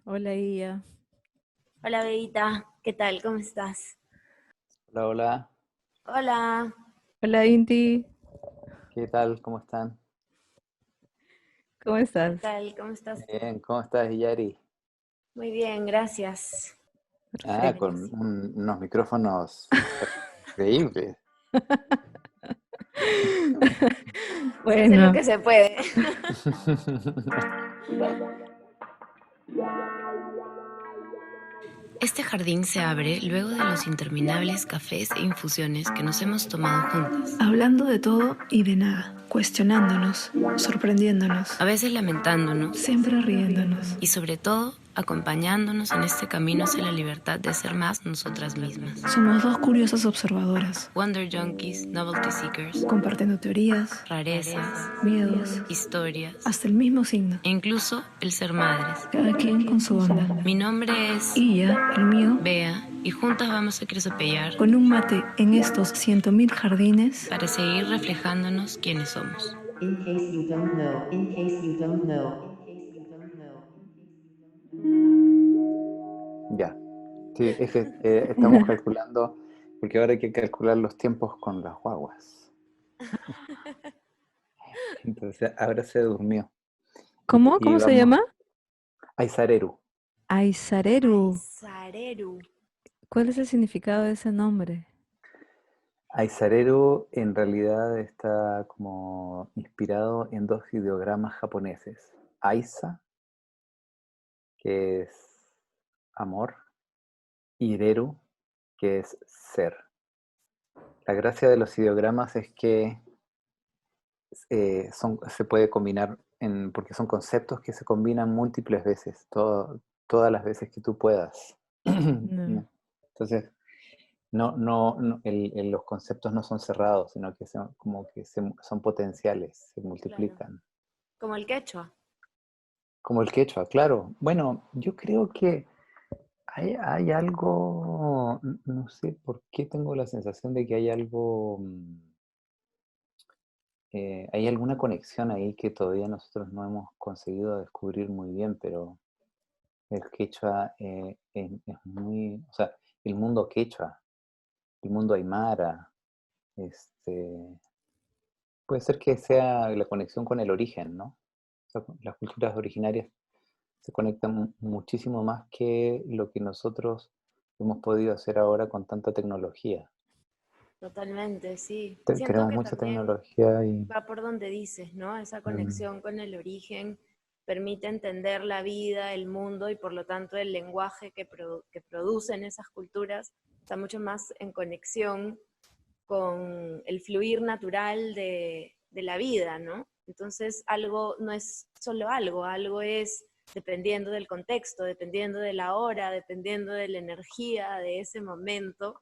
Hola, Ia. Hola, Bebita, ¿qué tal? ¿Cómo estás? Hola, hola, Hola, Hola, Inti. ¿qué tal? ¿Cómo están? ¿Cómo ¿qué estás? tal? ¿Cómo estás tú? Bien, ¿cómo estás, Yari? Muy bien, gracias. Con Perfecto. Buenísimo. unos micrófonos increíbles. Se hace lo Bueno, que se puede. Este jardín se abre luego de los interminables cafés e infusiones que nos hemos tomado juntas. Hablando de todo y de nada, cuestionándonos, sorprendiéndonos, A veces lamentándonos siempre riéndonos. y sobre todo acompañándonos en este camino hacia la libertad de ser más nosotras mismas. Somos dos curiosas observadoras, Wonder junkies, novelty seekers, compartiendo teorías, rarezas, miedos, historias hasta el mismo signo, e incluso el ser madres. cada quien con su onda. Mi nombre es Y ya, el mío, Bea y juntas vamos a cresopellar con un mate en estos 100.000 jardines, para seguir reflejándonos quiénes somos. In case you don't know, in case you don't know, in case you don't know. Ya, sí, es que estamos calculando, porque ahora hay que calcular los tiempos con las guaguas. Entonces, ahora se durmió. ¿cómo? Y ¿Cómo se vamos llama? a Isareru. Ay, Aisareru. Sareru. ¿Cuál es el significado de ese nombre? Aisareru en realidad está como inspirado en dos ideogramas japoneses. Aisa, que es amor, y Reru, que es ser. La gracia de los ideogramas es que se puede combinar porque son conceptos que se combinan múltiples veces, todas las veces que tú puedas. No. Entonces, los conceptos no son cerrados, sino que son como que son potenciales, se Claro. multiplican. Como el quechua. Como el quechua, claro. Bueno, yo creo que hay algo, no sé por qué tengo la sensación de que hay algo, hay alguna conexión ahí que todavía nosotros no hemos conseguido descubrir muy bien, pero el quechua es muy, o sea, el mundo quechua, el mundo aymara, este, puede ser que sea la conexión con el origen, ¿no? O sea, las culturas originarias se conectan muchísimo más que lo que nosotros hemos podido hacer ahora con tanta tecnología. Totalmente, sí. Siento Tenemos que mucha también tecnología y va por donde dices, ¿no? Esa mm, conexión con el origen permite entender la vida, el mundo y por lo tanto el lenguaje que producen esas culturas está mucho más en conexión con el fluir natural de la vida, ¿no? Entonces algo no es solo algo, algo es dependiendo del contexto, dependiendo de la hora, dependiendo de la energía de ese momento.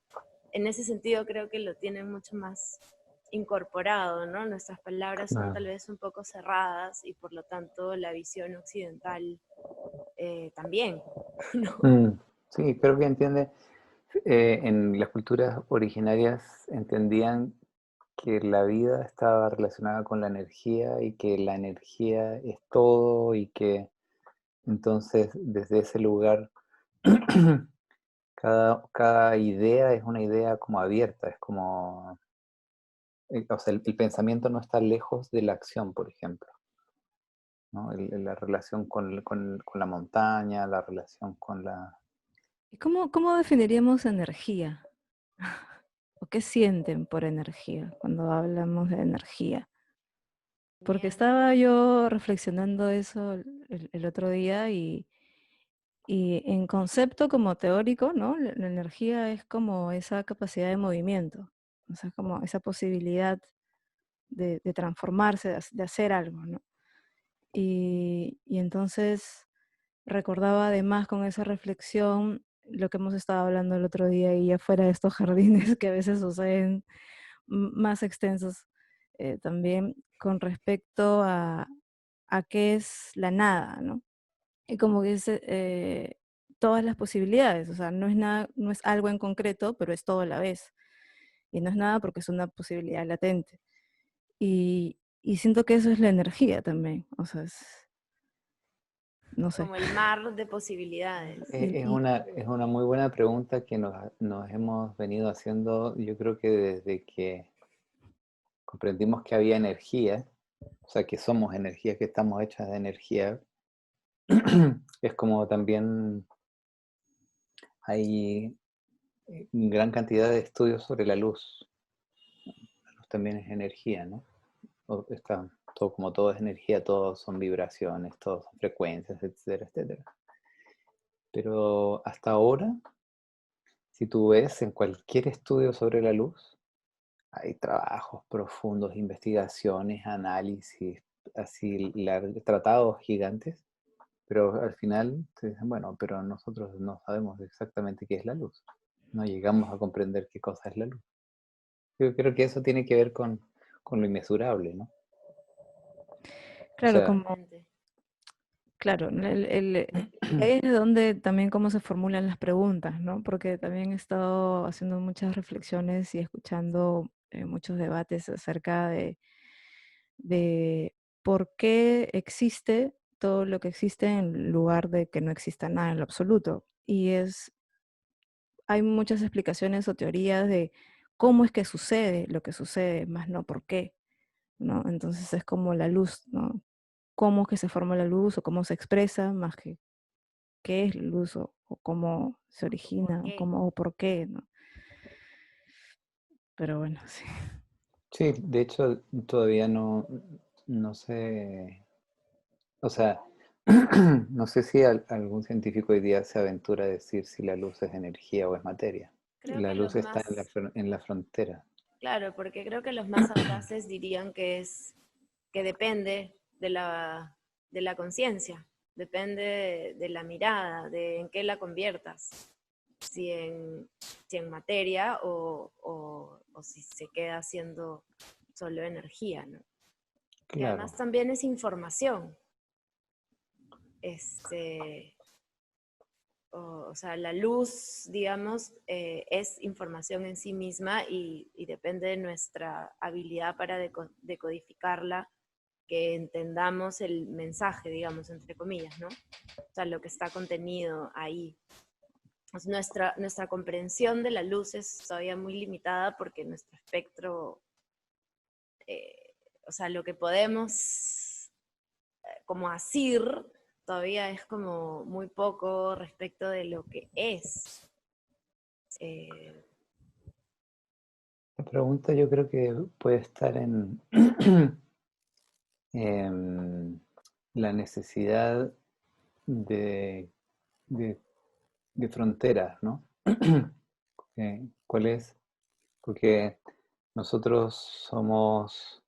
En ese sentido creo que lo tienen mucho más incorporado, ¿no? Nuestras palabras son claro. tal vez un poco cerradas y por lo tanto la visión occidental también, ¿no? Mm, sí, creo que entiende. En las culturas originarias entendían que la vida estaba relacionada con la energía y que la energía es todo y que entonces desde ese lugar cada idea es una idea como abierta, es como, o sea, el pensamiento no está lejos de la acción, por ejemplo, ¿no? La relación con la montaña, la relación con la... ¿Y cómo definiríamos energía? ¿O qué sienten por energía cuando hablamos de energía? Porque Bien. estaba yo reflexionando eso el otro día y en concepto como teórico, ¿no? La energía es como esa capacidad de movimiento, o sea, como esa posibilidad de transformarse, de hacer algo, ¿no? Y entonces recordaba además con esa reflexión lo que hemos estado hablando el otro día y ya fuera de estos jardines que a veces suceden más extensos también con respecto a qué es la nada, ¿no? Y como que es todas las posibilidades, o sea, no es nada, no es algo en concreto, pero es todo a la vez. Y no es nada porque es una posibilidad latente. Y siento que eso es la energía también, o sea, no sé. Como el mar de posibilidades. Es una muy buena pregunta que nos hemos venido haciendo, yo creo que desde que comprendimos que había energía, o sea, que somos energía, que estamos hechas de energía. Es como también hay gran cantidad de estudios sobre la luz. La luz también es energía, ¿no? Está todo, como todo es energía, todo son vibraciones, todo son frecuencias, etcétera, etcétera. Pero hasta ahora, si tú ves en cualquier estudio sobre la luz, hay trabajos profundos, investigaciones, análisis, así tratados gigantes, pero al final te dicen, bueno, pero nosotros no sabemos exactamente qué es la luz. No llegamos a comprender qué cosa es la luz. Yo creo que eso tiene que ver con lo inmesurable, ¿no? O Claro, sea, como, claro, ahí es donde también cómo se formulan las preguntas, ¿no? Porque también he estado haciendo muchas reflexiones y escuchando muchos debates acerca de por qué existe todo lo que existe en lugar de que no exista nada en lo absoluto. Hay muchas explicaciones o teorías de cómo es que sucede lo que sucede, más no por qué, ¿no? Entonces es como la luz, ¿no? Cómo es que se forma la luz o cómo se expresa, más que qué es la luz o cómo se ¿Por origina o qué? cómo o por qué, ¿no? Pero bueno, sí. sí, de hecho todavía no sé, o sea, no sé si algún científico hoy día se aventura a decir si la luz es energía o es materia. Creo La que los luz está más, en la frontera. claro, porque creo que los más audaces dirían que depende de la conciencia, depende de la mirada, de en qué la conviertas, si en, si en materia o si se queda siendo solo energía, ¿no? Que además Claro, también es información. Este, o sea, la luz, digamos, es información en sí misma y depende de nuestra habilidad para decodificarla, que entendamos el mensaje, digamos, entre comillas, ¿no? O sea, lo que está contenido ahí. Pues nuestra comprensión de la luz es todavía muy limitada porque nuestro espectro, o sea, lo que podemos como asir todavía es como muy poco respecto de lo que es. Eh, la pregunta yo creo que puede estar en la necesidad de, de, de fronteras, ¿no? ¿Cuál es? Porque nosotros somos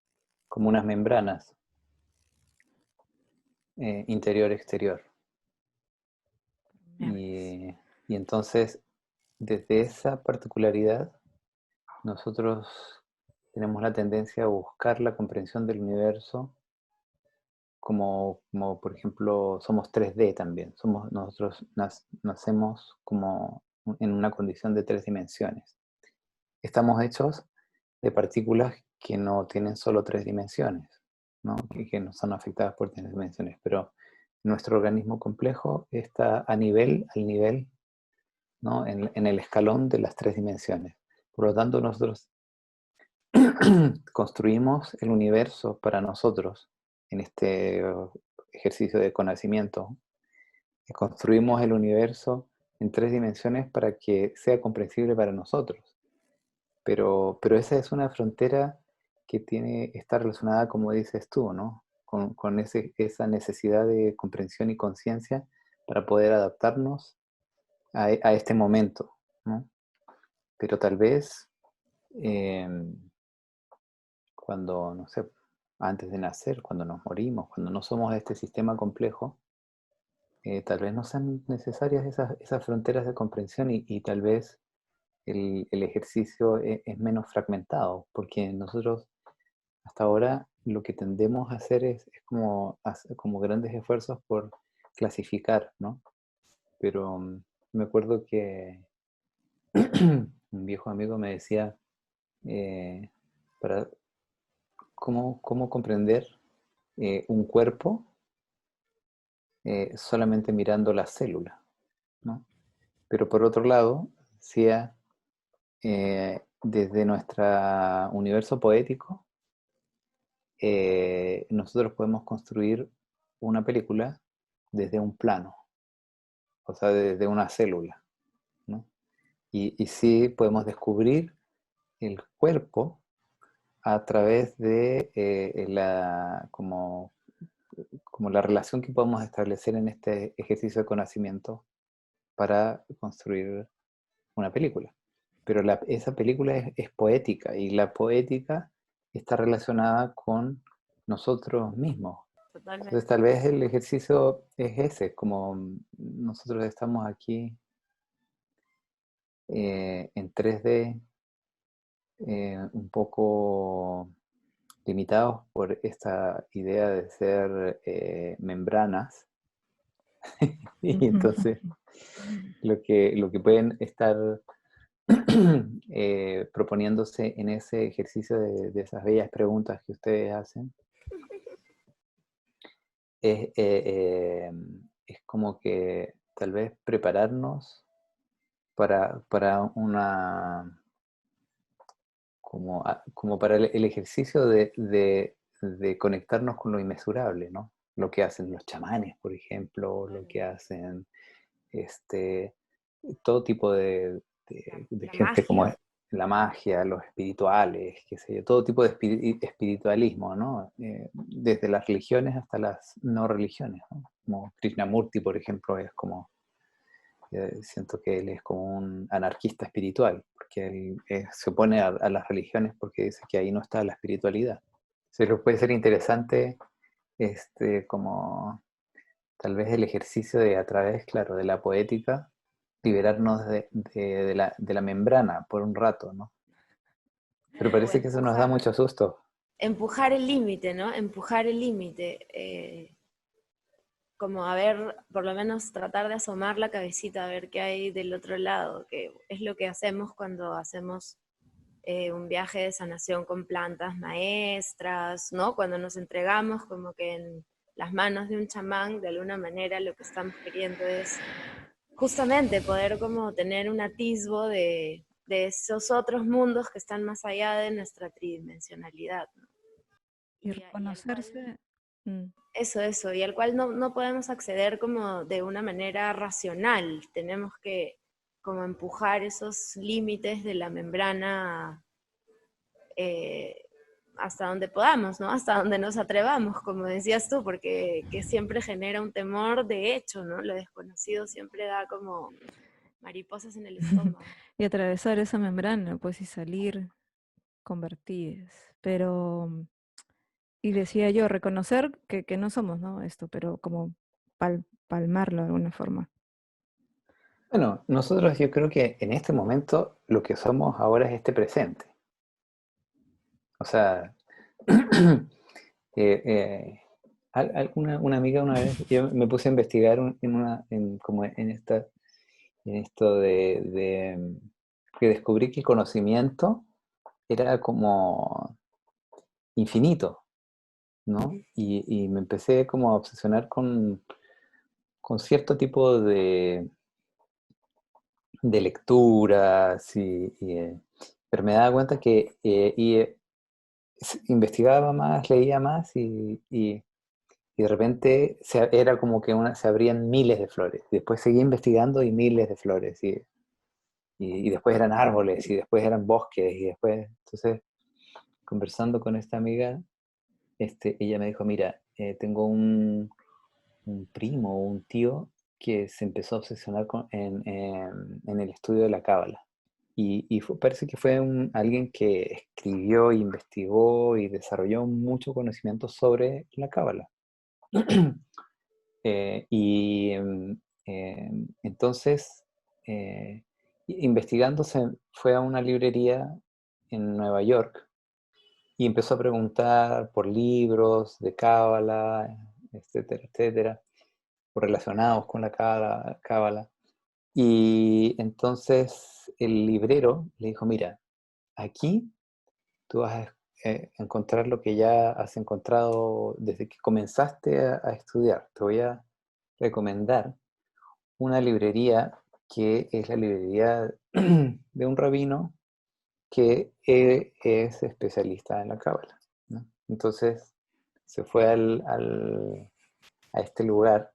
como unas membranas, interior-exterior. Y, y entonces, desde esa particularidad, nosotros tenemos la tendencia a buscar la comprensión del universo como por ejemplo, somos 3D también. Nosotros nacemos como en una condición de 3 dimensiones. Estamos hechos de partículas que no tienen solo 3 dimensiones, ¿no? Que no son afectadas por 3 dimensiones, pero nuestro organismo complejo está al nivel, ¿no? En el escalón de las 3 dimensiones. Por lo tanto, nosotros construimos el universo para nosotros en este ejercicio de conocimiento. Construimos el universo en 3 dimensiones para que sea comprensible para nosotros. Pero esa es una frontera que está relacionada, como dices tú, ¿no? Con esa necesidad de comprensión y conciencia para poder adaptarnos a este momento, ¿no? Pero tal vez eh, cuando, no sé, antes de nacer, cuando nos morimos, cuando no somos de este sistema complejo, tal vez no sean necesarias esas fronteras de comprensión y tal vez el ejercicio es menos fragmentado, porque nosotros hasta ahora lo que tendemos a hacer es como, como grandes esfuerzos por clasificar, ¿no? Pero me acuerdo que un viejo amigo me decía, eh, para cómo comprender un cuerpo, solamente mirando la célula, ¿no? Pero por otro lado, decía, desde nuestro universo poético, nosotros podemos construir una película desde un plano, o sea, desde una célula, ¿no? Y sí podemos descubrir el cuerpo a través de como la relación que podemos establecer en este ejercicio de conocimiento para construir una película. Pero esa película es poética, y la poética está relacionada con nosotros mismos. Entonces Totalmente. tal vez el ejercicio es ese, como nosotros estamos aquí en 3D, un poco limitados por esta idea de ser membranas, y entonces lo que pueden estar proponiéndose en ese ejercicio de esas bellas preguntas que ustedes hacen, es como que tal vez prepararnos para una, como para el ejercicio de conectarnos con lo inmesurable, ¿no? Lo que hacen los chamanes, por ejemplo, lo que hacen este, todo tipo de La gente, como magia. la magia, los espirituales, qué sé yo, todo tipo de espiritualismo, ¿no? Desde las religiones hasta las no religiones, ¿no? Como Krishnamurti, por ejemplo, es como, siento que él es como un anarquista espiritual, porque él se opone a las religiones porque dice que ahí no está la espiritualidad. Entonces puede ser interesante, como tal vez el ejercicio de a través, claro, de la poética, liberarnos de la membrana por un rato, ¿no? Pero O parece que eso nos da empujar, mucho susto. empujar el límite, ¿no? Empujar el límite. Como a ver, por lo menos tratar de asomar la cabecita a ver qué hay del otro lado, que es lo que hacemos cuando hacemos un viaje de sanación con plantas maestras, ¿no? Cuando nos entregamos como que en las manos de un chamán, de alguna manera lo que estamos queriendo es justamente poder como tener un atisbo de esos otros mundos que están más allá de nuestra tridimensionalidad, ¿no? Y Y al cual, reconocerse, mm, eso, y al cual no podemos acceder como de una manera racional, tenemos que como empujar esos límites de la membrana eh, hasta donde podamos, ¿no? Hasta donde nos atrevamos, como decías tú, porque que siempre genera un temor de hecho, ¿no? Lo desconocido siempre da como mariposas en el estómago. y atravesar esa membrana, pues y salir convertidos. Pero, y decía yo, reconocer que no somos, ¿no? Esto, pero como palmarlo de alguna forma. Bueno, nosotros yo creo que en este momento lo que somos ahora es este presente. O sea, una amiga una vez, yo me puse a investigar como en esto que descubrí que el conocimiento era como infinito, ¿no? Y me empecé como a obsesionar con cierto tipo de lecturas, pero me daba cuenta que investigaba más, leía más, y de repente era como que se abrían miles de flores. Después seguía investigando y miles de flores. Y después eran árboles, y después eran bosques, y después, entonces, conversando con esta amiga, ella me dijo, mira, tengo un primo o un tío que se empezó a obsesionar en el estudio de la cábala. Parece que fue alguien que escribió, investigó y desarrolló mucho conocimiento sobre la cábala. Entonces, investigando, se fue a una librería en Nueva York y empezó a preguntar por libros de cábala, etcétera, etcétera, relacionados con la cábala. Y entonces el librero le dijo, mira, aquí tú vas a encontrar lo que ya has encontrado desde que comenzaste a estudiar. recomendar una librería que es la librería de un rabino que es especialista en la cábala, ¿no? Entonces se fue a este lugar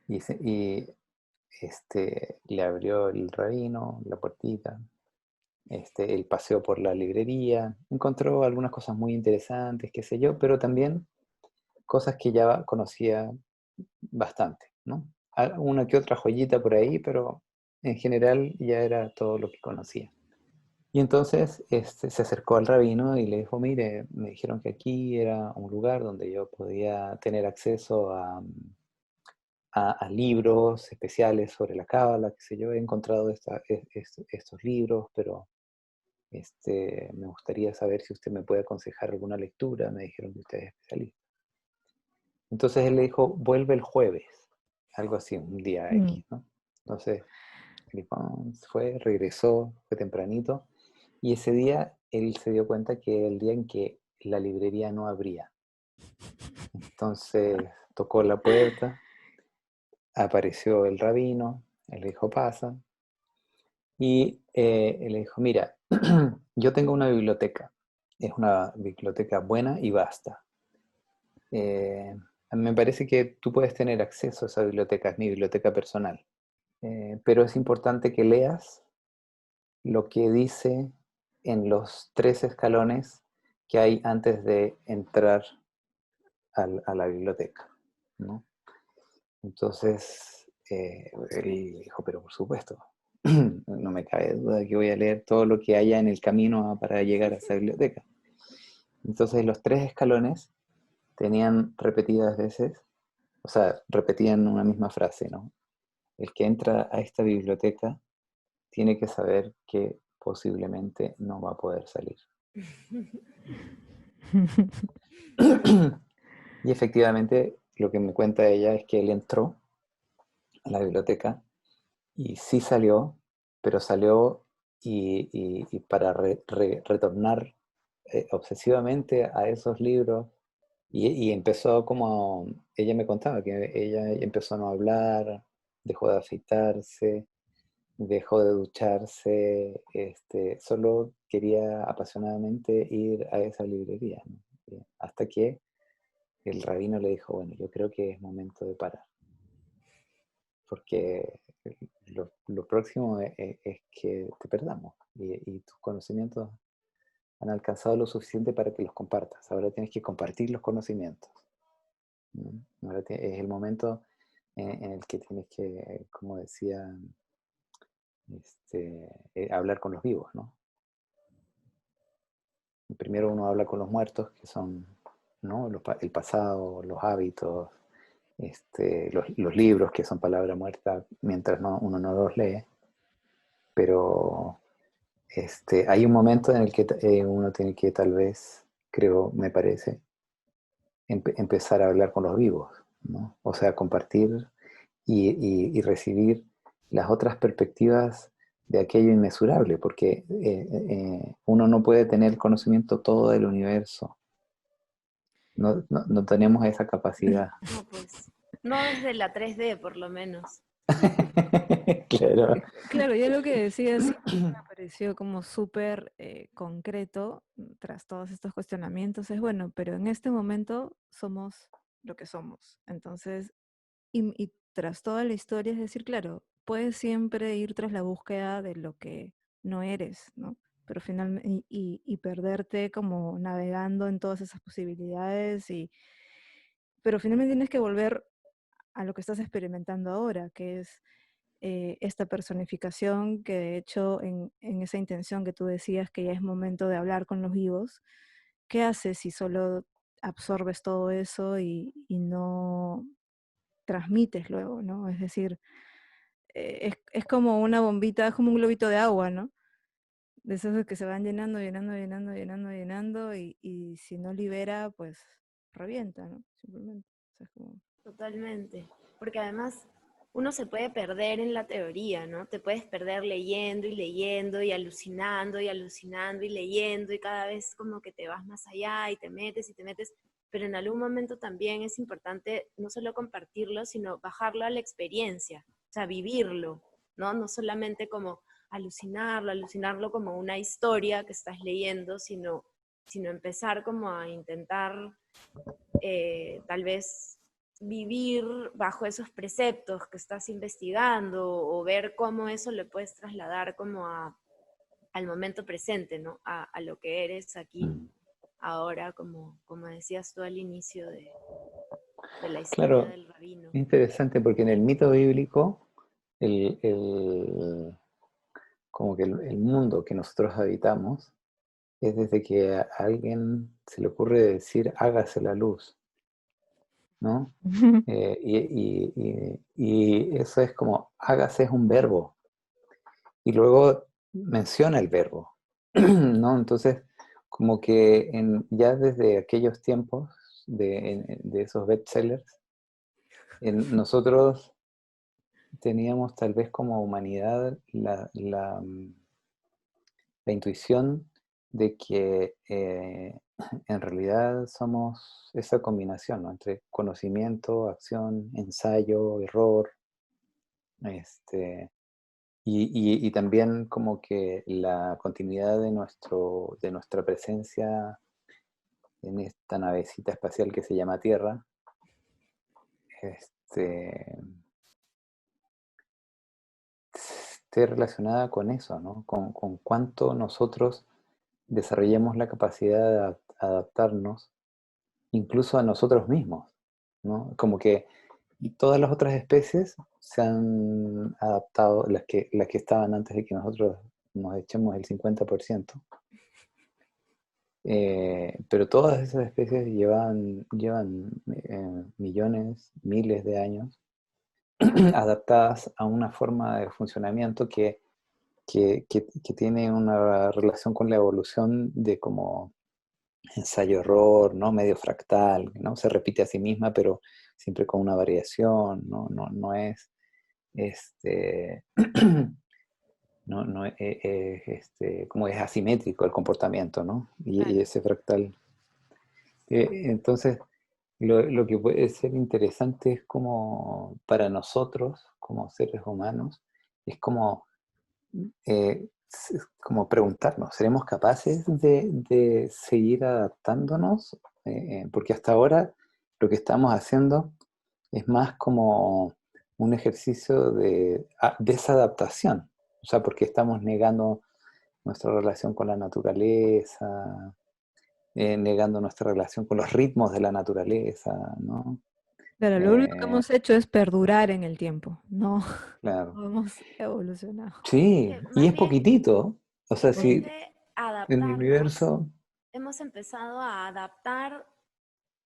y le abrió el rabino la puertita, él paseó por la librería, encontró algunas cosas muy interesantes, qué sé yo, pero también cosas que ya conocía bastante, ¿no? Una que otra joyita por ahí, pero en general ya era todo lo que conocía. Y entonces se acercó al rabino y le dijo, mire, me dijeron que aquí era un lugar donde yo podía tener acceso a libros especiales sobre la cábala, qué sé yo, he encontrado estos libros, pero me gustaría saber si usted me puede aconsejar alguna lectura, me dijeron que usted es especialista. Entonces él le dijo, vuelve el jueves, algo así, un día X, ¿no? Entonces, el dijo, regresó, fue tempranito, y ese día él se dio cuenta que era el día en que la librería no abría. Entonces tocó la puerta, apareció el rabino, él le dijo, pasa, y él le dijo, mira, yo tengo una biblioteca, es una biblioteca buena y vasta. Me parece que tú puedes tener acceso a esa biblioteca, es mi biblioteca personal. Pero es importante que leas lo que dice en los 3 escalones que hay antes de entrar a la biblioteca, ¿no? Entonces, él dijo, pero por supuesto, no me cabe duda de que voy a leer todo lo que haya en el camino para llegar a esa biblioteca. Entonces, los 3 escalones tenían repetidas veces, o sea, repetían una misma frase, ¿no? El que entra a esta biblioteca tiene que saber que posiblemente no va a poder salir. Y efectivamente, lo que me cuenta ella es que él entró a la biblioteca y sí salió, pero salió y para retornar obsesivamente a esos libros y empezó como, ella me contaba que ella empezó a no hablar, dejó de afeitarse, dejó de ducharse, solo quería apasionadamente ir a esa librería, ¿no? Hasta que el rabino le dijo, bueno, yo creo que es momento de parar, porque lo próximo es que te perdamos y tus conocimientos han alcanzado lo suficiente para que los compartas. Ahora tienes que compartir los conocimientos, ¿no? Ahora es el momento en el que tienes que, como decía, hablar con los vivos, ¿no? Primero uno habla con los muertos, que son, ¿no? El pasado, los hábitos, los libros, que son palabra muerta, mientras uno no los lee. Pero hay un momento en el que uno tiene que tal vez, creo, me parece, empezar a hablar con los vivos, ¿no? O sea, compartir y recibir las otras perspectivas de aquello inmesurable, porque uno no puede tener el conocimiento todo del universo. No tenemos esa capacidad. No, pues, no desde la 3D por lo menos. Claro. Claro, yo lo que decía sí me pareció como súper concreto tras todos estos cuestionamientos es bueno, pero en este momento somos lo que somos. Entonces, y tras toda la historia, es decir, claro, puedes siempre ir tras la búsqueda de lo que no eres, ¿no? Pero finalmente, y perderte como navegando en todas esas posibilidades, pero finalmente tienes que volver a lo que estás experimentando ahora, que es esta personificación que de hecho en esa intención que tú decías que ya es momento de hablar con los vivos, ¿qué haces si solo absorbes todo eso y no transmites luego, ¿no? Es decir, es como una bombita, es como un globito de agua, ¿no? De esos que se van llenando, llenando, llenando, llenando, llenando, y si no libera, pues revienta, ¿no? Simplemente. O sea, es como... Totalmente. Porque además uno se puede perder en la teoría, ¿no? Te puedes perder leyendo y alucinando y alucinando y leyendo y cada vez como que te vas más allá y te metes, pero en algún momento también es importante no solo compartirlo, sino bajarlo a la experiencia, o sea, vivirlo, ¿no? No solamente como alucinarlo como una historia que estás leyendo, sino empezar como a intentar tal vez vivir bajo esos preceptos que estás investigando o ver cómo eso le puedes trasladar como al momento presente, ¿no? A lo que eres aquí, ahora, como decías tú al inicio de la historia Claro, del rabino. interesante porque en el mito bíblico, como que el mundo que nosotros habitamos es desde que a alguien se le ocurre decir hágase la luz, ¿no? Y eso es como hágase es un verbo y luego menciona el verbo, ¿no? Entonces, como que ya desde aquellos tiempos de esos bestsellers, nosotros teníamos tal vez como humanidad la intuición de que en realidad somos esa combinación, ¿no? Entre conocimiento, acción, ensayo, error, y también como que la continuidad de nuestra presencia en esta navecita espacial que se llama Tierra, este, esté relacionada con eso, ¿no? Con cuánto nosotros desarrollemos la capacidad de adaptarnos incluso a nosotros mismos, ¿no? Como que todas las otras especies se han adaptado, las que estaban antes de que nosotros nos echemos el 50%, pero todas esas especies llevan millones, miles de años adaptadas a una forma de funcionamiento que tiene una relación con la evolución de como ensayo-error, ¿no? Medio fractal, ¿no? Se repite a sí misma, pero siempre con una variación, no es como es asimétrico el comportamiento, ¿no? Y Claro. ese fractal. Entonces, lo que puede ser interesante es como para nosotros, como seres humanos, es como preguntarnos, ¿seremos capaces de seguir adaptándonos? Porque hasta ahora lo que estamos haciendo es más como un ejercicio de desadaptación, o sea, porque estamos negando nuestra relación con la naturaleza, negando nuestra relación con los ritmos de la naturaleza, ¿no? Pero lo único que Eh, hemos hecho es perdurar en el tiempo, no, claro. no hemos evolucionado. Sí, Que y más es bien, poquitito. O en sea, vez si de el adaptarnos, universo, hemos empezado a adaptar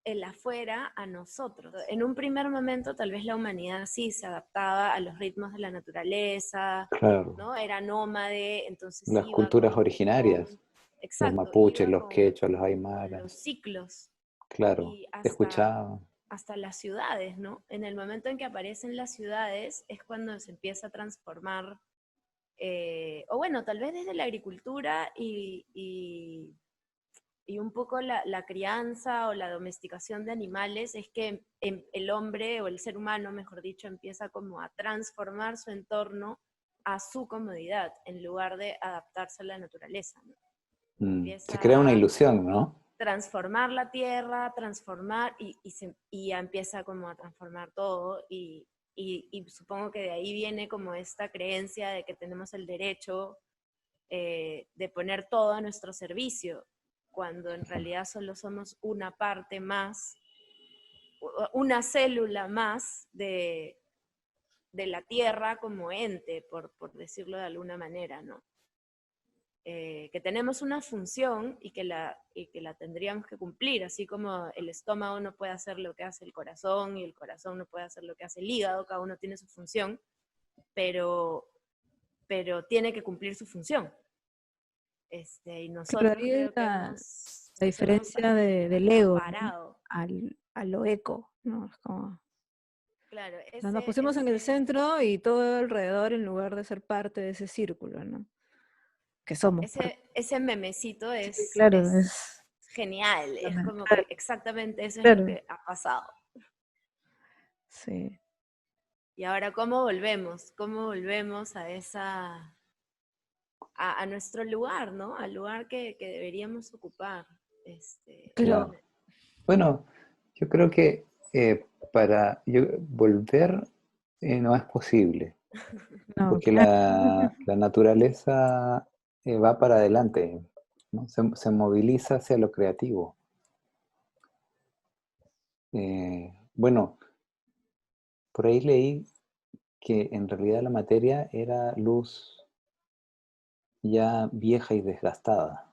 el afuera a nosotros. En un primer momento, tal vez la humanidad sí se adaptaba a los ritmos de la naturaleza, claro, ¿no? Era nómade, entonces las iba culturas originarias, los exacto, mapuches, iba los quechua, los con aymaras, los ciclos claro, y escuchaban, hasta las ciudades, ¿no? En el momento en que aparecen las ciudades es cuando se empieza a transformar, o bueno, tal vez desde la agricultura y un poco la crianza o la domesticación de animales, es que el hombre o el ser humano, mejor dicho, empieza como a transformar su entorno a su comodidad, en lugar de adaptarse a la naturaleza, ¿no? se crea una Empieza a ilusión, ¿no? transformar la tierra, transformar y ya empieza como a transformar todo y supongo que de ahí viene como esta creencia de que tenemos el derecho de poner todo a nuestro servicio, cuando en realidad solo somos una parte más, una célula más de la tierra como ente, por decirlo de alguna manera, ¿no? Que tenemos una función y que la tendríamos que cumplir, así como el estómago no puede hacer lo que hace el corazón y el corazón no puede hacer lo que hace el hígado, cada uno tiene su función, pero tiene que cumplir su función. Y Pero nosotros ahí es creo que la nos hemos diferencia del ego, ¿no? acaparado. A lo eco, ¿no? Es como, Claro, o sea, nos pusimos en el centro y todo alrededor en lugar de ser parte de ese círculo, ¿no? Que somos parte. ese memecito Sí, claro, es es genial, es como Claro, que exactamente eso es lo claro, que ha pasado. sí. Y ahora, ¿cómo volvemos? ¿Cómo volvemos a a nuestro lugar, ¿no? Al lugar que deberíamos ocupar. Pero, Claro. Bueno, yo creo que volver no es posible, no, porque claro. la naturaleza va para adelante, ¿no? Se moviliza hacia lo creativo. Bueno, por ahí leí que en realidad la materia era luz ya vieja y desgastada.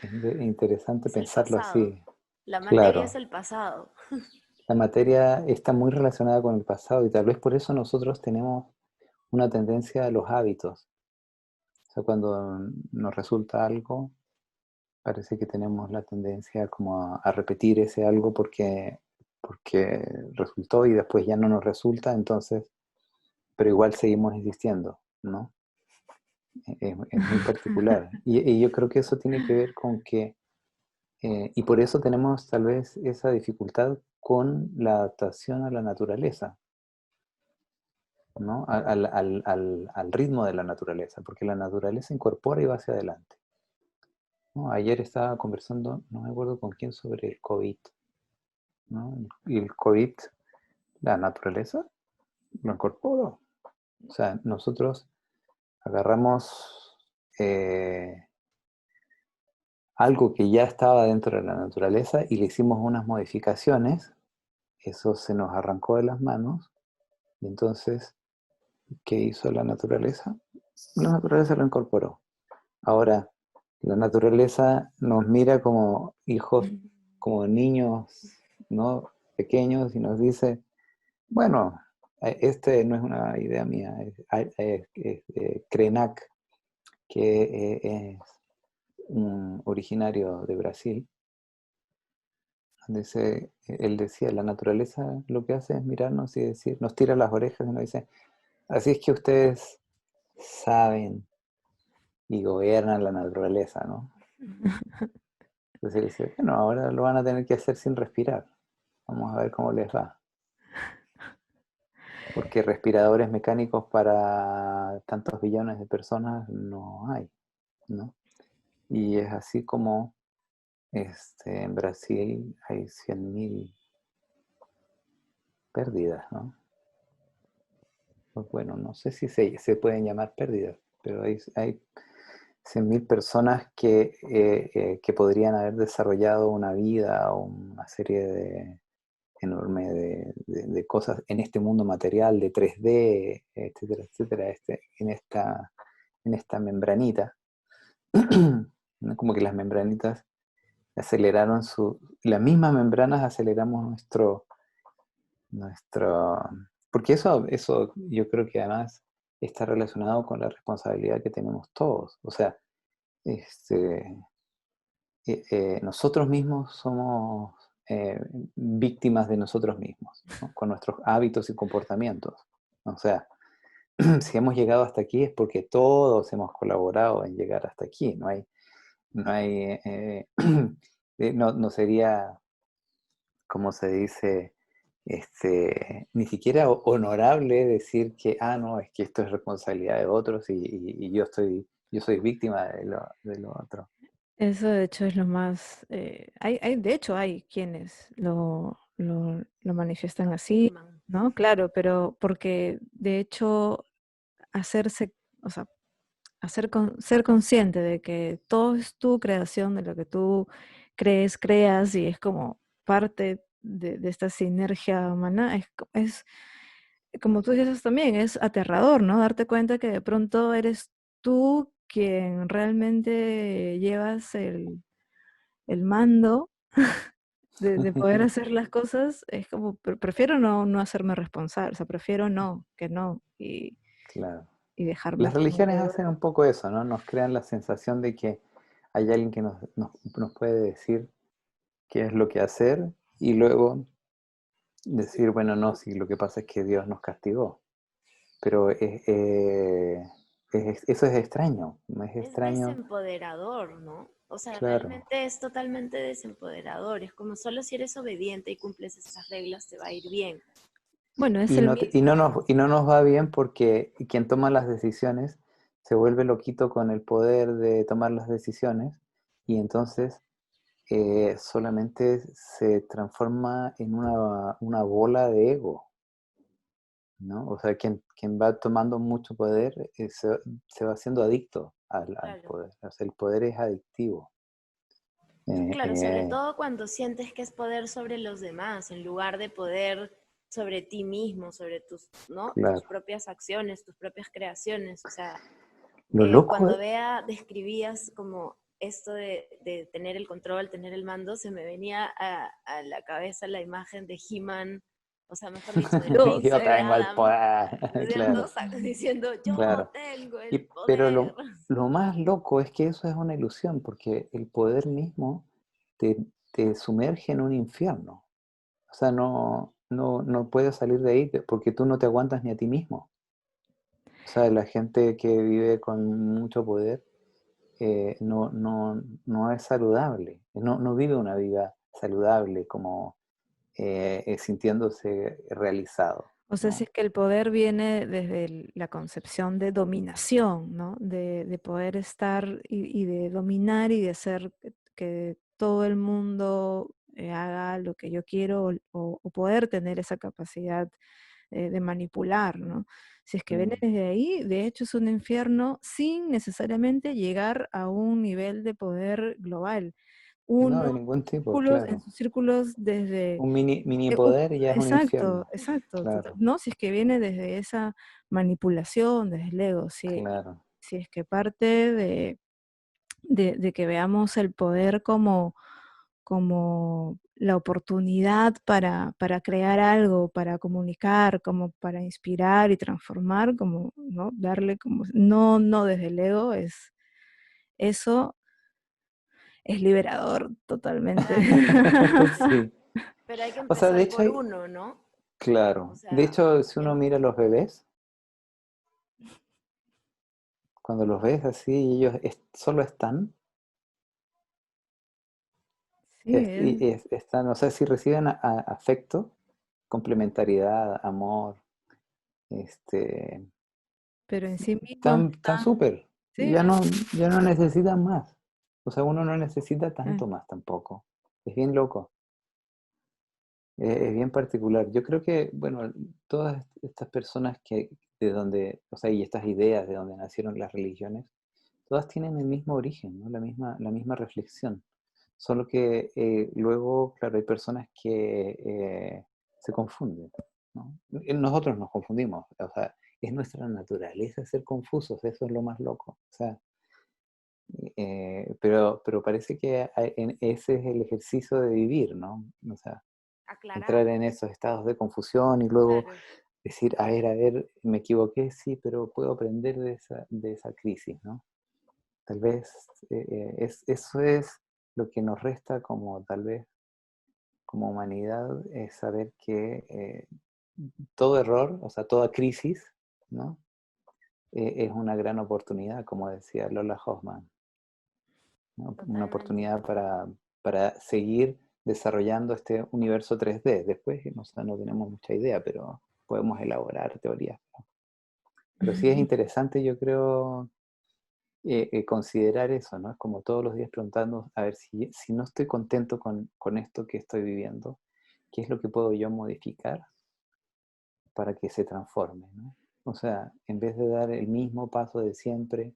Es interesante Es el pensarlo pasado. así. La materia es Claro, el pasado. la materia está muy relacionada con el pasado y tal vez por eso nosotros tenemos una tendencia a los hábitos. O sea, cuando nos resulta algo, parece que tenemos la tendencia como a repetir ese algo porque resultó y después ya no nos resulta, entonces, pero igual seguimos insistiendo, ¿no? Es muy particular. Y yo creo que eso tiene que ver con que, y por eso tenemos tal vez esa dificultad con la adaptación a la naturaleza, ¿no? Al ritmo de la naturaleza, porque la naturaleza incorpora y va hacia adelante, ¿no? Ayer estaba conversando, no me acuerdo con quién, sobre el COVID, ¿no? Y el COVID, la naturaleza lo incorporó. O sea, nosotros agarramos algo que ya estaba dentro de la naturaleza y le hicimos unas modificaciones, eso se nos arrancó de las manos, y entonces, ¿qué hizo la naturaleza? La naturaleza lo incorporó. Ahora, la naturaleza nos mira como hijos, como niños, ¿no? Pequeños y nos dice, bueno, este no es una idea mía, es Krenak, que es un originario de Brasil. Él decía, la naturaleza lo que hace es mirarnos y decir, nos tira las orejas y nos dice, así es que ustedes saben y gobiernan la naturaleza, ¿no? Entonces él dice, bueno, ahora lo van a tener que hacer sin respirar. Vamos a ver cómo les va. Porque respiradores mecánicos para tantos billones de personas no hay, ¿no? Y es así como en Brasil hay 100.000 pérdidas, ¿no? Pues bueno, no sé si se pueden llamar pérdidas, pero hay 100.000 personas que podrían haber desarrollado una vida o una serie enorme de cosas en este mundo material de 3D, etcétera, etcétera, en esta membranita. ¿No? Como que las membranitas aceleraron las mismas membranas aceleramos nuestro, porque eso yo creo que además está relacionado con la responsabilidad que tenemos todos. O sea, este, nosotros mismos somos víctimas de nosotros mismos, ¿no? Con nuestros hábitos y comportamientos. O sea, si hemos llegado hasta aquí es porque todos hemos colaborado en llegar hasta aquí. No sería, como se dice, ni siquiera honorable decir que, no, es que esto es responsabilidad de otros y yo soy víctima de lo otro. Eso de hecho es lo más, de hecho hay quienes lo manifiestan así, Afirman. ¿no? Claro, pero porque de hecho hacerse, o sea, ser consciente de que todo es tu creación, de lo que tú creas y es como parte de esta sinergia humana, es, como tú dices también, es aterrador, ¿no? Darte cuenta que de pronto eres tú quien realmente llevas el mando de poder hacer las cosas, es como, prefiero no hacerme responsable, o sea, prefiero que no, Claro. y dejarme Las como religiones que hacen un poco eso, ¿no? Nos crean la sensación de que hay alguien que nos puede decir qué es lo que hacer y luego decir, bueno, no, si lo que pasa es que Dios nos castigó. Pero eso es extraño, es Es extraño, desempoderador, ¿no? O sea, claro. realmente es totalmente desempoderador. Es como solo si eres obediente y cumples esas reglas te va a ir bien. Bueno, es Y el no, mismo. y no nos va bien porque quien toma las decisiones se vuelve loquito con el poder de tomar las decisiones y entonces solamente se transforma en una bola de ego, ¿no? O sea, quien va tomando mucho poder se va haciendo adicto al Claro. poder. O sea, el poder es adictivo. Eh, Claro, sobre eh, todo cuando sientes que es poder sobre los demás, en lugar de poder sobre ti mismo, sobre tus, ¿no? Tus claro. propias acciones, tus propias creaciones. O sea, Lo loco cuando Bea describías como esto de tener el control, tener el mando, se me venía a la cabeza la imagen de He-Man, o sea, mejor dicho, del yo príncipe tengo el Adam, poder, ¿no es cierto? O claro, sea, diciendo, yo claro. tengo el Pero poder. lo más loco es que eso es una ilusión, porque el poder mismo te, te sumerge en un infierno. O sea, no puedes salir de ahí porque tú no te aguantas ni a ti mismo. O sea, la gente que vive con mucho poder no es saludable, no vive una vida saludable como sintiéndose realizado, O sea, si ¿no? es que el poder viene desde la concepción de dominación, ¿no? De poder estar y de dominar y de hacer que todo el mundo haga lo que yo quiero o poder tener esa capacidad de manipular, ¿no? Si es que viene Mm. desde ahí, de hecho es un infierno sin necesariamente llegar a un nivel de poder global. No, Uno de ningún tipo, en claro. sus círculos desde Un mini un poder y ya es un exacto, infierno, exacto, claro, ¿no? Si es que viene desde esa manipulación, desde el ego, claro. si es que parte de que veamos el poder como la oportunidad para crear algo, para comunicar, como para inspirar y transformar, como, ¿no? Darle como no desde el ego, eso es liberador totalmente. Claro, Sí. pero hay que O sea, de empezar hecho por hay, uno, ¿no? O claro. De sea, hecho, si uno em- mira a los bebés, cuando los ves así, ellos solo están, Sí, están, o sea, si reciben afecto, complementariedad, amor, este, pero en sí mismo no tan están, súper. sí, Ya no necesitan más. O sea, uno no necesita eh, tanto más tampoco. Es bien loco. Es bien particular. Yo creo que, bueno, todas estas personas de donde, o sea, y estas ideas de donde nacieron las religiones, todas tienen el mismo origen, ¿no? La misma reflexión. Solo que luego, claro, hay personas que se confunden, ¿no? Nosotros nos confundimos, o sea, es nuestra naturaleza ser confusos, eso es lo más loco. O sea, pero parece que ese es el ejercicio de vivir, ¿no? O sea, aclarar, entrar en esos estados de confusión y luego claro. decir, a ver, me equivoqué, sí, pero puedo aprender de esa crisis, ¿no? Tal vez eso es lo que nos resta como tal vez como humanidad, es saber que todo error, o sea, toda crisis, ¿no? Es una gran oportunidad, como decía Lola Hoffman, ¿no? Una Totalmente. oportunidad para seguir desarrollando este universo 3D. Después, no tenemos mucha idea, pero podemos elaborar teorías. Pero sí es interesante, yo creo, considerar eso, ¿no? Es como todos los días preguntando, a ver, si no estoy contento con esto que estoy viviendo, ¿qué es lo que puedo yo modificar para que se transforme, ¿no? O sea, en vez de dar el mismo paso de siempre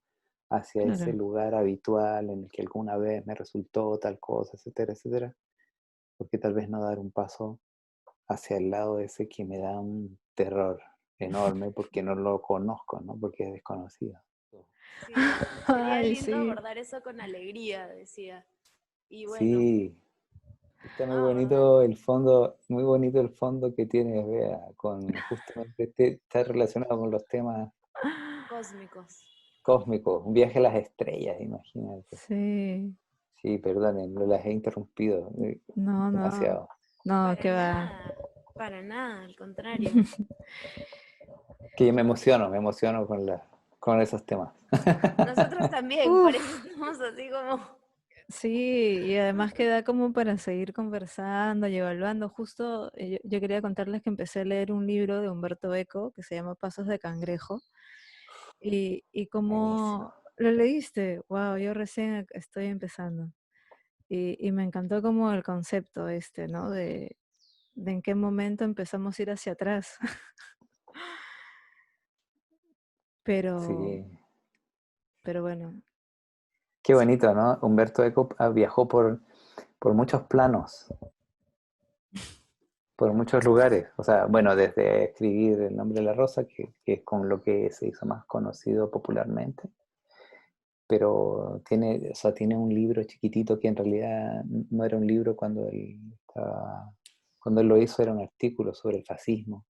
hacia ese claro. lugar habitual en el que alguna vez me resultó tal cosa, etcétera, etcétera, porque tal vez no dar un paso hacia el lado ese que me da un terror enorme porque no lo conozco, ¿no? Porque es desconocido. Sí, sería Ay, lindo sí, abordar eso con alegría, decía. Y bueno, Sí, está no, abordar muy bonito el fondo que tienes, Bea, con justamente está relacionado con los temas cósmicos. cósmicos, un viaje a las estrellas, imagínate. sí. Sí, perdonen, no las he interrumpido No, no, demasiado. no, qué va. Para nada, al contrario. Que yo me emociono con con esos temas. Nosotros también, por eso estamos así como... Sí, y además queda como para seguir conversando y evaluando. Justo yo quería contarles que empecé a leer un libro de Humberto Eco que se llama Pasos de Cangrejo. Y Buenísimo. como lo leíste, wow, yo recién estoy empezando. Y me encantó como el concepto este, ¿no? De en qué momento empezamos a ir hacia atrás. Pero, Sí, pero bueno, qué bonito, ¿no? Humberto Eco viajó por muchos planos, por muchos lugares. O sea, bueno, desde escribir El nombre de la rosa, que es con lo que se hizo más conocido popularmente, pero tiene, o sea, tiene un libro chiquitito que en realidad no era un libro cuando él lo hizo era un artículo sobre el fascismo,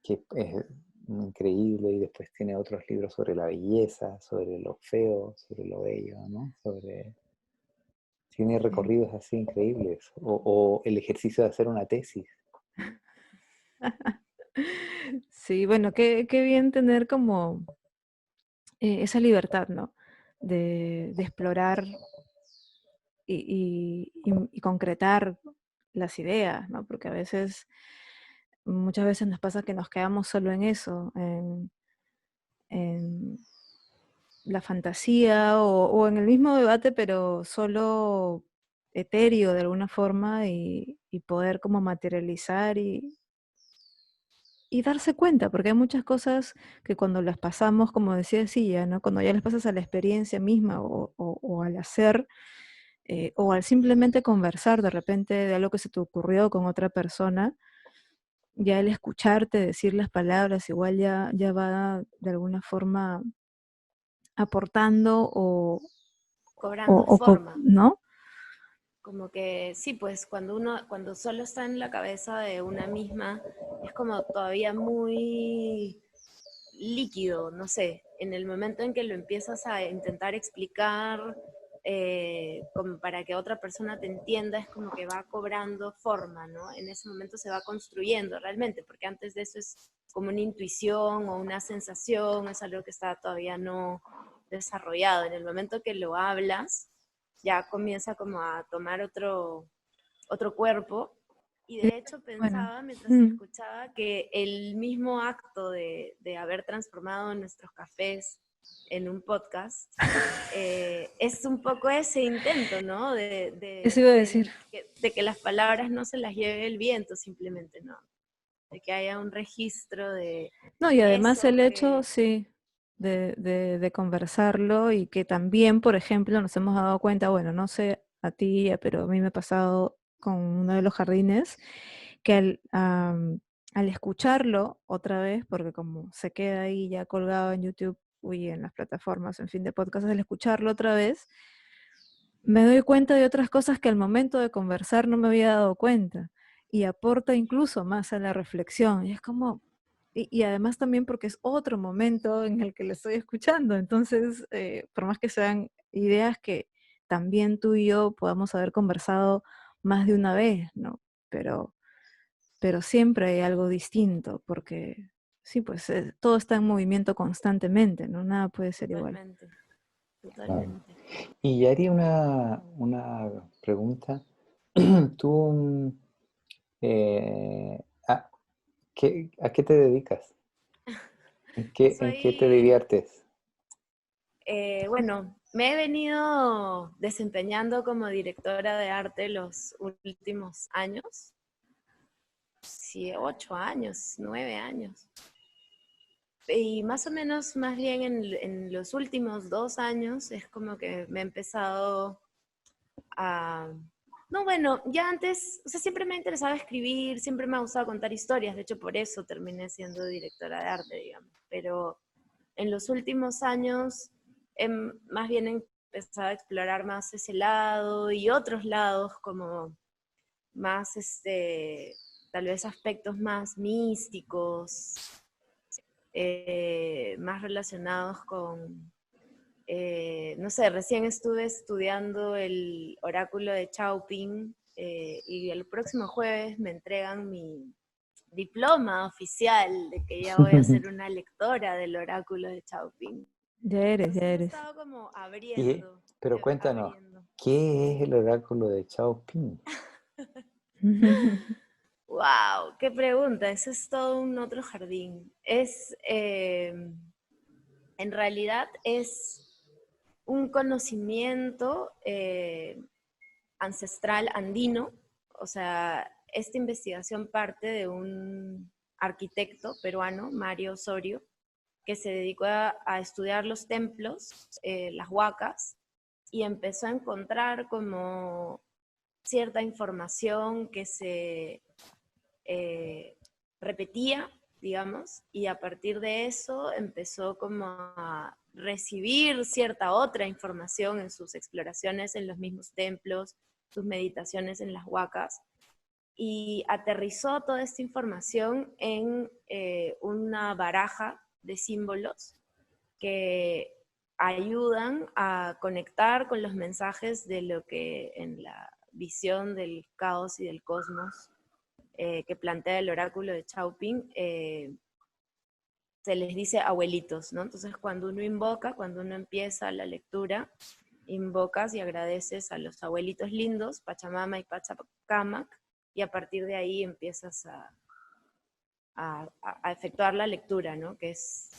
que es increíble, y después tiene otros libros sobre la belleza, sobre lo feo, sobre lo bello, ¿no? Tiene sí. recorridos así increíbles, o el ejercicio de hacer una tesis. Sí, bueno, qué bien tener como esa libertad, ¿no? De explorar y concretar las ideas, ¿no? Porque muchas veces nos pasa que nos quedamos solo en eso, en la fantasía o en el mismo debate, pero solo etéreo de alguna forma y poder como materializar y darse cuenta, porque hay muchas cosas que cuando las pasamos, como decía Silla, ¿no? Cuando ya las pasas a la experiencia misma o al hacer, o al simplemente conversar de repente de algo que se te ocurrió con otra persona, ya el escucharte decir las palabras igual ya va de alguna forma aportando cobrando forma. ¿no? Como que sí, pues cuando solo está en la cabeza de una misma, es como todavía muy líquido, no sé, en el momento en que lo empiezas a intentar explicar como para que otra persona te entienda, es como que va cobrando forma, ¿no? En ese momento se va construyendo realmente, porque antes de eso es como una intuición o una sensación, es algo que está todavía no desarrollado. En el momento que lo hablas, ya comienza como a tomar otro cuerpo. Y de hecho Bueno, pensaba mientras te escuchaba que el mismo acto de haber transformado nuestros cafés en un podcast es un poco ese intento, ¿no? eso iba a decir. De que las palabras no se las lleve el viento simplemente, ¿no? De que haya un registro No, y de además el eso hecho, que... sí, de conversarlo y que también, por ejemplo, nos hemos dado cuenta, bueno, no sé a ti, pero a mí me ha pasado con uno de los jardines, que al escucharlo otra vez, porque como se queda ahí ya colgado en YouTube y en las plataformas, en fin, de podcast, al escucharlo otra vez, me doy cuenta de otras cosas que al momento de conversar no me había dado cuenta y aporta incluso más a la reflexión. Y es como, y además también porque es otro momento en el que le estoy escuchando. Entonces, por más que sean ideas que también tú y yo podamos haber conversado más de una vez, ¿no? Pero, pero siempre hay algo distinto porque, sí, pues todo está en movimiento constantemente, ¿no? Nada puede ser igual. Totalmente, Claro. totalmente. Y haría una pregunta. ¿Tú eh, a, a qué te dedicas? En qué te Soy diviertes? bueno, me he venido desempeñando como directora de arte los últimos años, sí, 8 años, 9 años. Y más o menos, más bien en los últimos 2 años es como que me he empezado a... No, bueno, ya antes, o sea, siempre me ha interesado escribir, siempre me ha gustado contar historias, de hecho por eso terminé siendo directora de arte, digamos, pero en los últimos años más bien he empezado a explorar más ese lado y otros lados como más, tal vez aspectos más místicos, más relacionados con, no sé, recién estuve estudiando el oráculo de Chaoping y el próximo jueves me entregan diploma oficial de que ya voy a ser una lectora del oráculo de Chauping. Ya eres, ya Entonces he eres. estado como abriendo. Pero cuéntanos, abriendo. ¿qué es el oráculo de Chaoping? ¡Wow! ¡Qué pregunta! Eso es todo un otro jardín. En realidad es un conocimiento ancestral andino. O sea, esta investigación parte de un arquitecto peruano, Mario Osorio, que se dedicó a estudiar los templos, las huacas, y empezó a encontrar como cierta información que se repetía, digamos, y a partir de eso empezó como a recibir cierta otra información en sus exploraciones en los mismos templos, sus meditaciones en las huacas, y aterrizó toda esta información en una baraja de símbolos que ayudan a conectar con los mensajes de lo que en la visión del caos y del cosmos que plantea el oráculo de Chauping, se les dice abuelitos, ¿no? Entonces cuando uno invoca, cuando uno empieza la lectura, invocas y agradeces a los abuelitos lindos, Pachamama y Pachacamac, y a partir de ahí empiezas a efectuar la lectura, ¿no? Que es,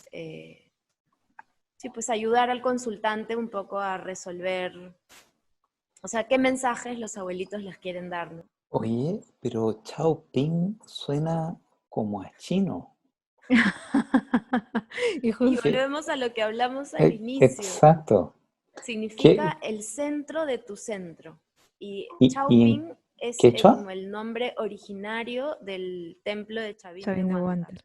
sí, pues ayudar al consultante un poco a resolver, o sea, qué mensajes los abuelitos les quieren dar, ¿no? Oye, pero Chaoping suena como a chino. Y Y justo, volvemos a lo que hablamos al inicio. Exacto. ¿Qué, Significa el centro de tu centro. Y y en Chauping es quechua? como el nombre originario del templo de Chavín de Chavin de Huántar.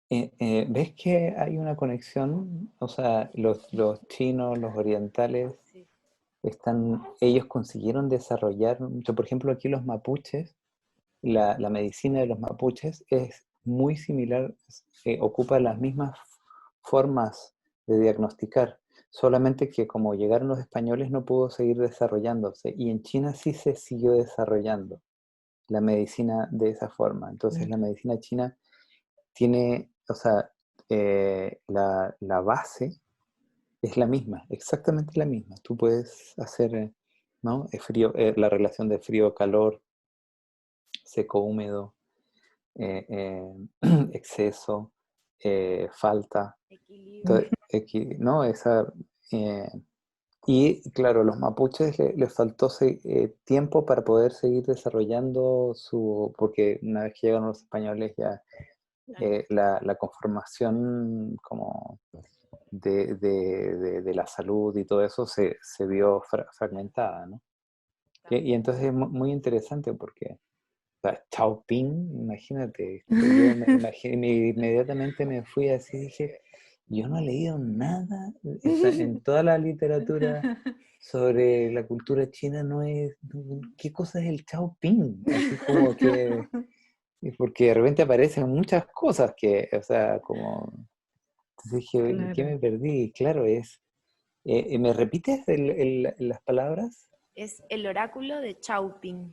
Guantel. ¿Ves que hay una conexión? O sea, los chinos, los orientales, Sí. ellos consiguieron desarrollar, por ejemplo, aquí los mapuches, la medicina de los mapuches es muy similar, ocupa las mismas formas de diagnosticar, solamente que como llegaron los españoles no pudo seguir desarrollándose, y en China sí se siguió desarrollando la medicina de esa forma. Entonces la medicina china tiene, o sea, la base es la misma, exactamente la misma. Tú puedes hacer, ¿no? La relación de frío-calor, seco-húmedo, exceso, falta, Equilibrio. ¿no? Eh, y claro, los mapuches les faltó tiempo para poder seguir desarrollando porque una vez que llegaron los españoles ya la conformación como de la salud y todo eso se vio fragmentada, ¿no? Y entonces es muy interesante porque o sea, Chaoping, imagínate, yo inmediatamente me fui así, dije, yo no he leído nada, o sea, en toda la literatura sobre la cultura china ¿qué cosa es el Chaoping? Así como que, porque de repente aparecen muchas cosas o sea, como, entonces dije, ¿qué Claro. me perdí? Claro, ¿me repites las palabras? Es el oráculo de Chauping.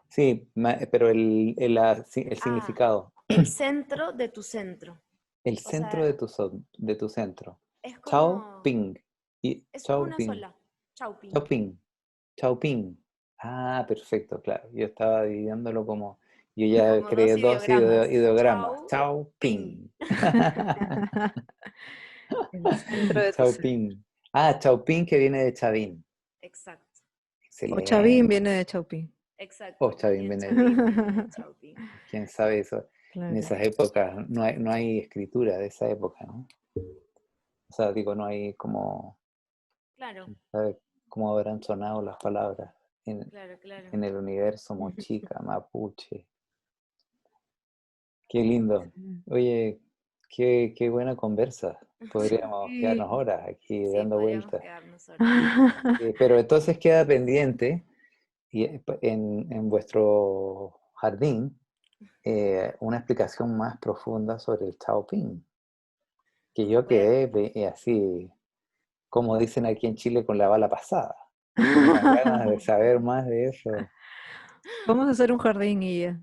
Sí, pero el Ah, significado. el centro de tu centro. El O centro sea, de tu centro. es Chao como, Ping. es Chao una Ping. sola, Chauping. Chao Ping. Chao Ping. Ah, perfecto, claro. Yo estaba dividiéndolo como. Yo ya Como dos creé dos ideogramas. ideogramas. Chao Chauping. Ping. El centro de tu Chao ser. Ping. Ah, Chao Ping que viene de Chavín. Exacto. O Chavín Excelente. viene de Chaupín. Oh, Exacto. Y Chavín el viene. Chavín viene de Chauping. Quién sabe eso. En Claro. esas épocas no hay escritura de esa época, ¿no? O sea, digo, no hay como. Claro, ¿Sabe cómo habrán sonado las palabras claro, claro. en el universo mochica, mapuche? Qué lindo. Oye, qué buena conversa. Podríamos quedarnos Sí. horas aquí Sí, dando podríamos vueltas. quedarnos horas. Pero entonces queda pendiente en vuestro jardín una explicación más profunda sobre el Chaoping, que yo Voy a- quedé así, como dicen aquí en Chile, con la bala pasada. Con unas ganas de saber más de eso. Vamos a hacer un jardín y ya.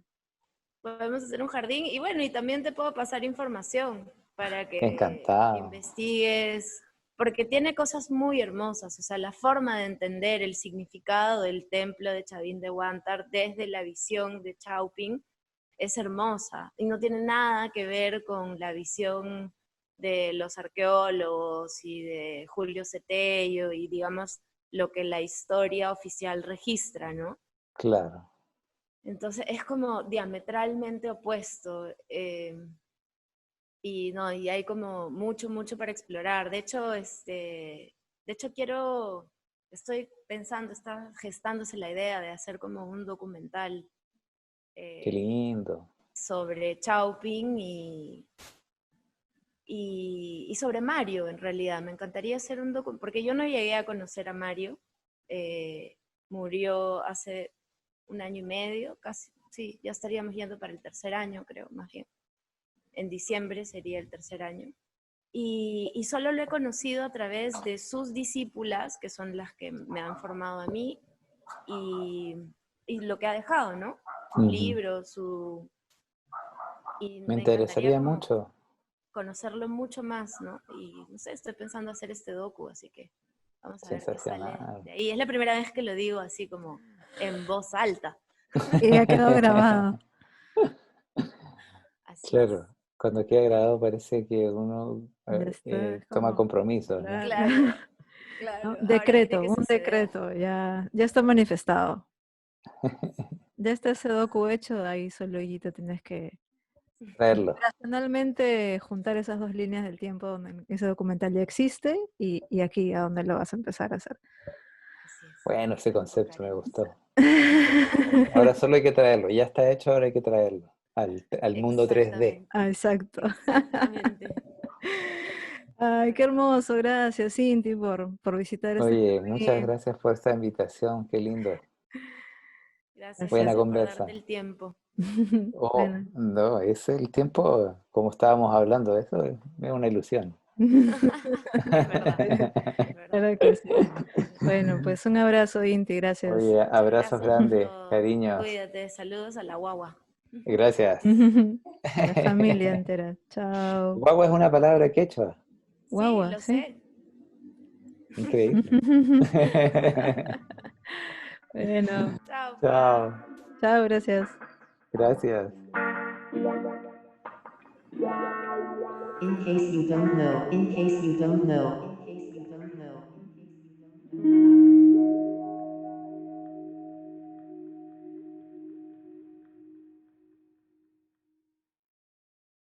podemos hacer un jardín y bueno, y también te puedo pasar información para que Encantado. investigues, porque tiene cosas muy hermosas, o sea, la forma de entender el significado del templo de Chavín de Huántar desde la visión de Chauping es hermosa y no tiene nada que ver con la visión de los arqueólogos y de Julio Cetello y digamos lo que la historia oficial registra, ¿no? Claro. Entonces es como diametralmente opuesto y no, y hay como mucho, mucho para explorar. De hecho, estoy pensando, está gestándose la idea de hacer como un documental Qué lindo. sobre Chauping y sobre Mario, en realidad. Me encantaría hacer un documental, porque yo no llegué a conocer a Mario. Murió hace 1 año y medio, casi, sí, ya estaríamos yendo para el tercer año, creo, más bien. En diciembre sería el tercer año. Y solo lo he conocido a través de sus discípulas, que son las que me han formado a mí, y lo que ha dejado, ¿no? Sus libros, y Me me encantaría interesaría como mucho. conocerlo mucho más, ¿no? Y no sé, estoy pensando hacer este docu, así que vamos a ver qué sale Sensacional. de ahí. Es la primera vez que lo digo así como en voz alta. Y ya quedó grabado. Así es. Claro, cuando queda grabado parece que uno Ya está, es toma como, compromisos, ¿no? claro. Claro, ¿No? claro. Ahora tiene Decreto, que un suceder. decreto, ya está manifestado. Ya está ese docu hecho, ahí solo Guito tienes que Traerlo. racionalmente juntar esas dos líneas del tiempo donde ese documental ya existe y aquí a donde lo vas a empezar a hacer. Así es. Bueno, ese concepto me Tocaremos. gustó. Ahora solo hay que traerlo. Ya está hecho, ahora hay que traerlo al mundo 3D. Exactamente. Ah, exacto. Exactamente. Ay, qué hermoso, gracias, Cinti, por visitar este Oye, muchas jardín. gracias por esta invitación. Qué lindo. Gracias, Buena Gracias. gracias por conversa. darte el tiempo. Oh, Bueno. no, es el tiempo, como estábamos hablando, eso es una ilusión. Es verdad, es verdad. Claro que sí. Bueno, pues un abrazo, Inti, gracias. Oye, Muchas abrazos gracias por grandes, todo. cariños. Cuídate, saludos a la guagua. Gracias. A la familia entera. Chao. Guagua es una palabra quechua. Sí, Guagua, lo sí. sé. Increíble. Bueno, Chao, Pa. Chao. chao, gracias. Gracias. In case you don't know,